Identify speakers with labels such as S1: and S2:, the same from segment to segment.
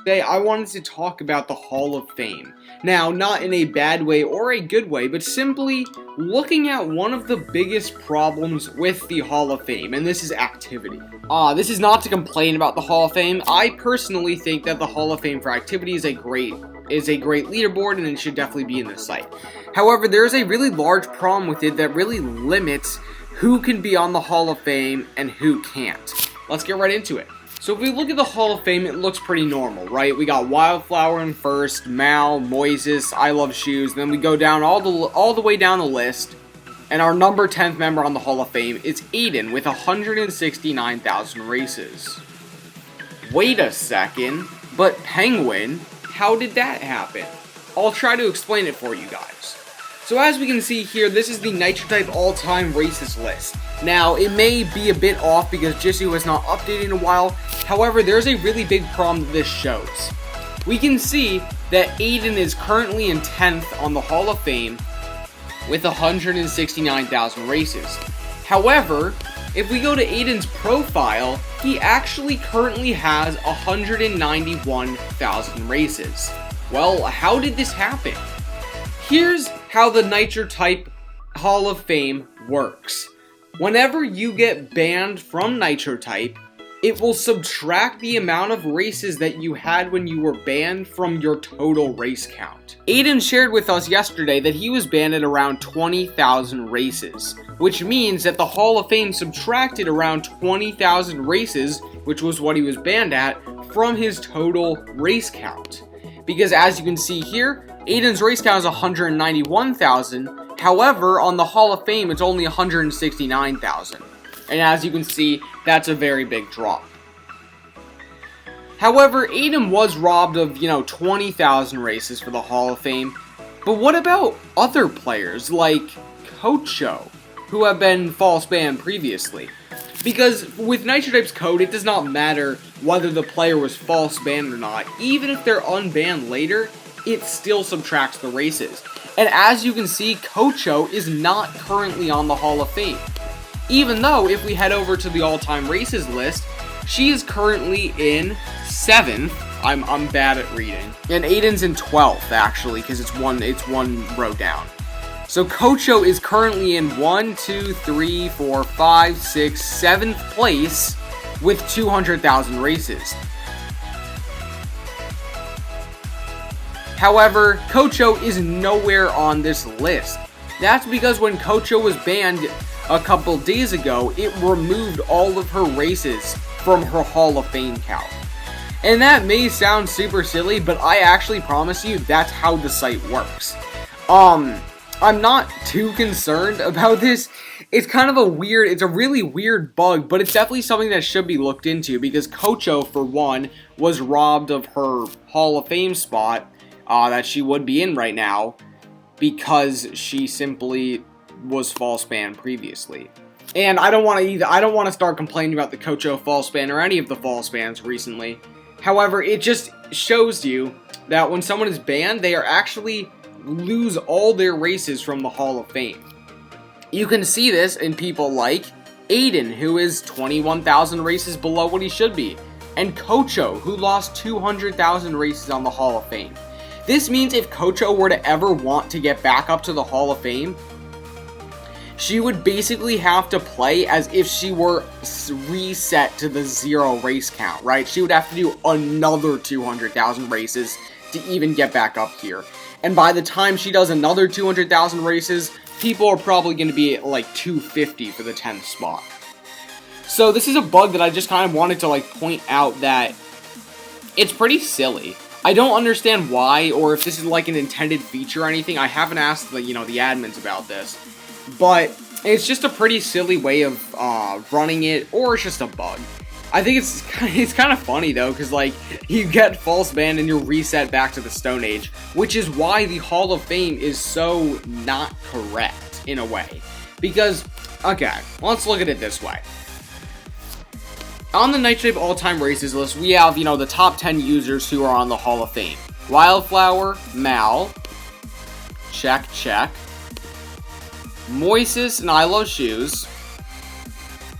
S1: Today, I wanted to talk about the Hall of Fame. Now, not in a bad way or a good way, but simply looking at one of the biggest problems with the Hall of Fame, and this is activity. This is not to complain about the Hall of Fame. I personally think that the Hall of Fame for activity is a great leaderboard, and it should definitely be in the site. However, there's a really large problem with it that really limits who can be on the Hall of Fame and who can't. Let's get right into it. So if we look at the Hall of Fame, it looks pretty normal, right? We got Wildflower in first, Mal, Moises, I Love Shoes, then we go down all the way down the list, and our number 10th member on the Hall of Fame is Aiden with 169,000 races. Wait a second, but Penguin, how did that happen? I'll try to explain it for you guys. So as we can see here, this is the Nitro type all-time races list. Now, it may be a bit off because Jisoo has not updated in a while. However, there's a really big problem that this shows. We can see that Aiden is currently in 10th on the Hall of Fame with 169,000 races. However, if we go to Aiden's profile, he actually currently has 191,000 races. Well, how did this happen? Here's how the Nitro type Hall of Fame works. Whenever you get banned from Nitro type, it will subtract the amount of races that you had when you were banned from your total race count. Aiden shared with us yesterday that he was banned at around 20,000 races, which means that the Hall of Fame subtracted around 20,000 races, which was what he was banned at, from his total race count. Because as you can see here, Aiden's race count is 191,000, however, on the Hall of Fame, it's only 169,000. And as you can see, that's a very big drop. However, Aiden was robbed of, 20,000 races for the Hall of Fame. But what about other players like Kocho, who have been false banned previously? Because with Nitro type's code, it does not matter whether the player was false banned or not. Even if they're unbanned later, it still subtracts the races. And as you can see, Kocho is not currently on the Hall of Fame. Even though, if we head over to the all-time races list, she is currently in 7th. I'm bad at reading. And Aiden's in 12th, actually, because it's one row down. So Kocho is currently in 7th place with 200,000 races. However, Kocho is nowhere on this list. That's because when Kocho was banned a couple days ago, it removed all of her races from her Hall of Fame count. And that may sound super silly, but I actually promise you that's how the site works. I'm not too concerned about this. It's kind of it's a really weird bug, but it's definitely something that should be looked into because Kocho, for one, was robbed of her Hall of Fame spot that she would be in right now because she simply was false banned previously. And I don't want to start complaining about the Kocho false ban or any of the false bans recently. However, it just shows you that when someone is banned, they are actually lose all their races from the Hall of Fame. You can see this in people like Aiden, who is 21,000 races below what he should be, and Kocho, who lost 200,000 races on the Hall of Fame. This means if Kocho were to ever want to get back up to the Hall of Fame, she would basically have to play as if she were reset to the 0 race count, right? She would have to do another 200,000 races to even get back up here. And by the time she does another 200,000 races, people are probably going to be at like 250 for the 10th spot. So this is a bug that I just kind of wanted to point out that it's pretty silly. I don't understand why, or if this is like an intended feature or anything. I haven't asked the admins about this. But it's just a pretty silly way of running it, or it's just a bug. I think it's kind of funny though, because you get false banned and you're reset back to the Stone Age, which is why the Hall of Fame is so not correct in a way. Because, okay, let's look at it this way. On the Nitro type all-time races list, we have, the top 10 users who are on the Hall of Fame. Wildflower, Mal, check. Moises and I Love Shoes,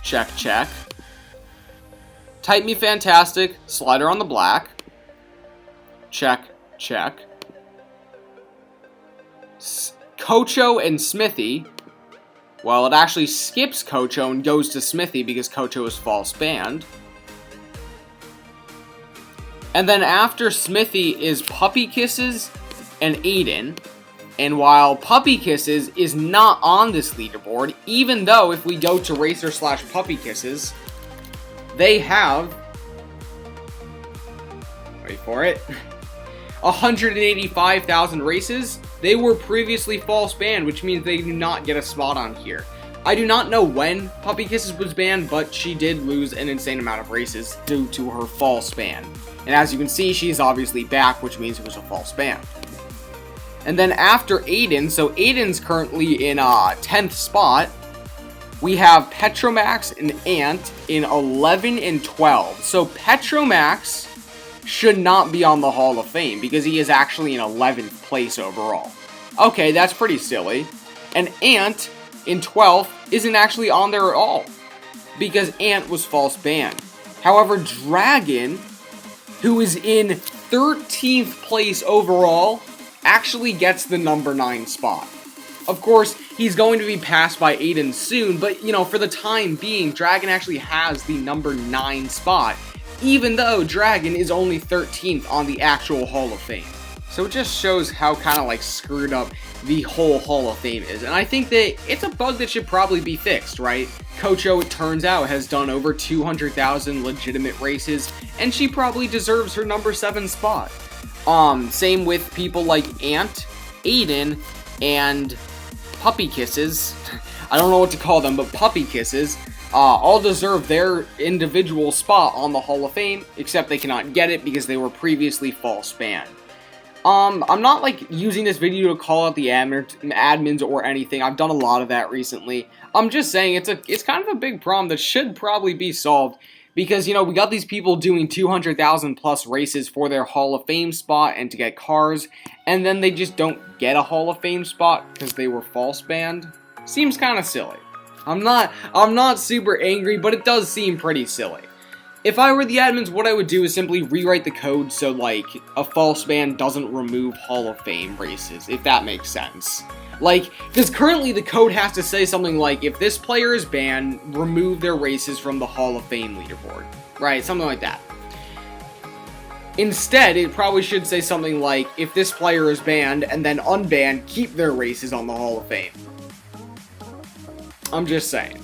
S1: check. Type Me Fantastic, Slider on the Black, check, check. Kocho and Smithy. Well, it actually skips Kocho and goes to Smithy because Kocho is false banned. And then after Smithy is Puppy Kisses and Aiden. And while Puppy Kisses is not on this leaderboard, even though if we go to Racer/Puppy Kisses, they have, wait for it, 185,000 races. They were previously false banned, which means they do not get a spot on here. I do not know when Puppy Kisses was banned, but she did lose an insane amount of races due to her false ban. And as you can see, she's obviously back, which means it was a false ban. And then after Aiden, so Aiden's currently in 10th spot, we have Petromax and Ant in 11 and 12. So Petromax should not be on the Hall of Fame because he is actually in 11th place overall. Okay, that's pretty silly. And Ant in 12th isn't actually on there at all because Ant was false banned. However, Dragon, who is in 13th place overall, actually gets the number 9 spot. Of course, he's going to be passed by Aiden soon, but, you know, for the time being, Dragon actually has the number 9 spot, even though Dragon is only 13th on the actual Hall of Fame. So it just shows how kind of, like, screwed up the whole Hall of Fame is, and I think that it's a bug that should probably be fixed, right? Kocho, it turns out, has done over 200,000 legitimate races, and she probably deserves her number 7 spot. Same with people like Ant, Aiden, and Puppy Kisses. I don't know what to call them, but Puppy Kisses all deserve their individual spot on the Hall of Fame, except they cannot get it because they were previously false banned. I'm not, like, using this video to call out the admins or anything. I've done a lot of that recently. I'm just saying it's kind of a big problem that should probably be solved. Because, you know, we got these people doing 200,000 plus races for their Hall of Fame spot and to get cars, and then they just don't get a Hall of Fame spot because they were false banned. Seems kind of silly. I'm not super angry, but it does seem pretty silly. If I were the admins, what I would do is simply rewrite the code so, like, a false ban doesn't remove Hall of Fame races, if that makes sense. Like, because currently the code has to say something like, if this player is banned, remove their races from the Hall of Fame leaderboard. Right, something like that. Instead, it probably should say something like, if this player is banned, and then unbanned, keep their races on the Hall of Fame. I'm just saying.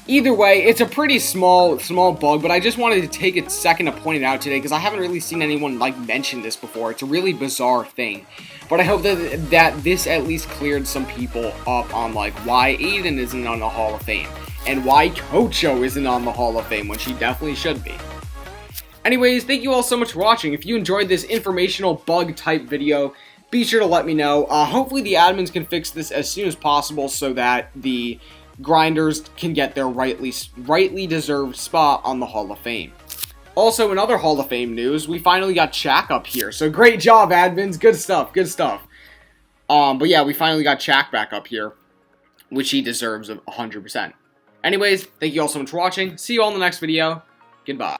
S1: Either way, it's a pretty small bug, but I just wanted to take a second to point it out today, because I haven't really seen anyone, like, mention this before. It's a really bizarre thing. But I hope that this at least cleared some people up on, like, why Aiden isn't on the Hall of Fame, and why Kocho isn't on the Hall of Fame, when she definitely should be. Anyways, thank you all so much for watching. If you enjoyed this informational bug-type video, be sure to let me know. Hopefully the admins can fix this as soon as possible so that the grinders can get their rightly deserved spot on the Hall of Fame. Also, in other Hall of Fame news, we finally got Shaq up here. So great job, admins. Good stuff. Good stuff. But yeah, we finally got Shaq back up here, which he deserves 100%. Anyways, thank you all so much for watching. See you all in the next video. Goodbye.